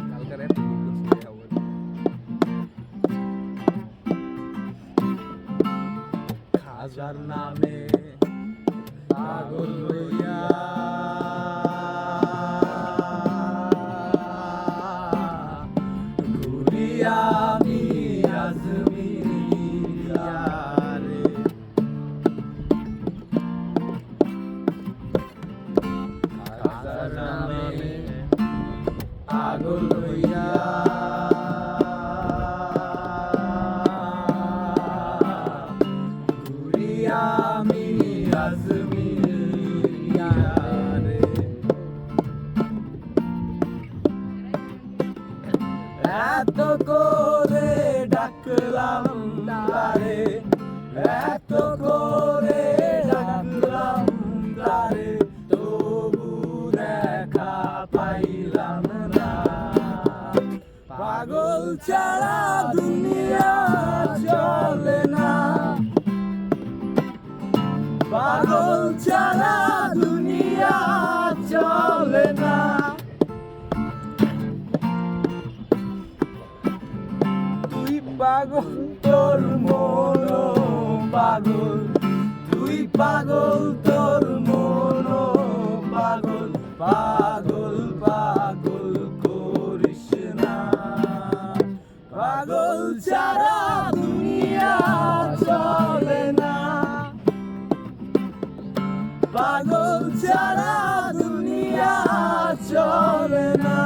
কালকার এত ভুল করছি খবর খাজার নামে পাগল হইয়া ঘুরিয়া আমি আজমিরিয়া রে খাজার নামে পাগল হইয়া ঘুরিয়া আমি আজমিরিয়া রে এত করে ডাকলাম তারে এত করে ডাকলাম তারে তবু দেখা পাইলাম না পাগল ছাড়া দুনিয়া চলে না পাগল ছাড়া দুনিয়া চলে না তুই পাগল তোর মন পাগল তুই পাগল তোর মন পাগল পাগল পাগল করিস না পাগল ছাড়া দুনিয়া চলে না পাগল ছাড়া দুনিয়া চলে না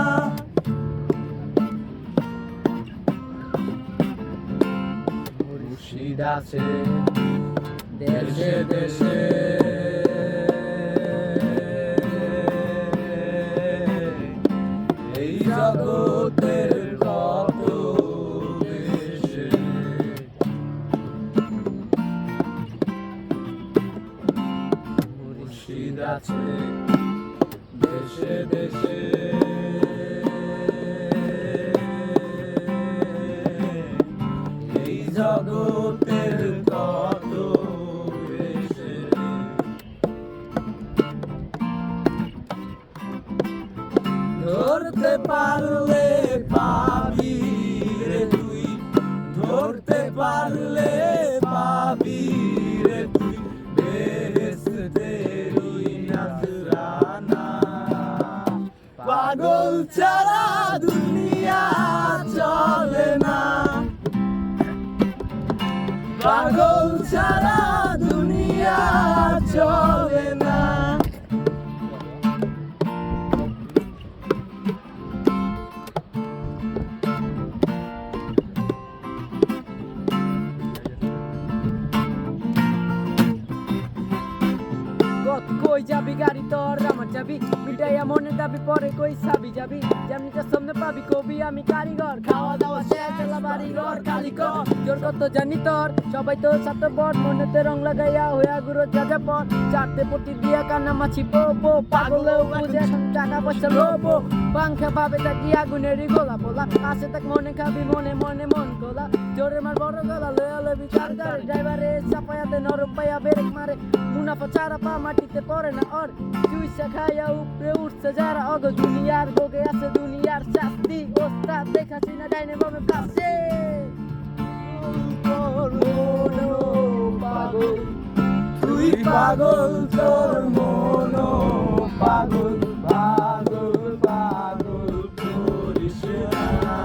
মুর্শিদ আছে দেশে দেশে এই জগতের কত দেশে মুর্শিদ আছে দেশে দেশে এই জগতের কত দেশে ধরতে পারলে পাবি রে তুই ধরতে পারলে পাবি রে তুই বেহেশতের ওই নজরানা পাগল ছাড়া দুনিয়া চলে না পাগল ছাড়া দুনিয়া চলে না কই যাবি গাড়ি তোর আমার যাবি মিটাইয়া মনে দাবি পরে কই সাবি যাবি যেমনিটা সামনে পাবি কবি আমি কারিগর খাওয়া দাওয়া শেষ এলা বাড়ি ঘর কালিকর জোর কত জানি তোর সবাই তোর সাথে বট মনেতে রং লাগাইয়া হইয়া গুরো যা পর চারটে পটি দিয়া কান্না মাছি বো পাগলেও বুঝে এখন টাকা পয়সা লোবো পাংখা ভাবে থাকি আগুনেরই গোলা পোলা আসে তাক মনে খাবি মনে মনে মন গোলা জোরে মার বড় গলা লয়া লবি চার গাড়ি ড্রাইভারে চাপায়াতে নরম পাইয়া ব্রেক মারে মুনাফা ছাড়া পা মাটিতে পড়ে না ওর চুইসা খাইয়া উপরে উঠছে যারা অগ দুনিয়ার গোগে আছে দুনিয়ার শাস্তি ওস্তাদ দেখাছি না ডাইনে বামে প্লাসে পাগল তুই পাগল তোর মন পাগল পাগল পাগল করিস না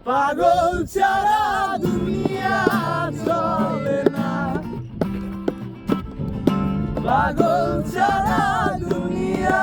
পাগল ছাড়া দুনিয়া চলে না পাগল ছাড়া দুনিয়া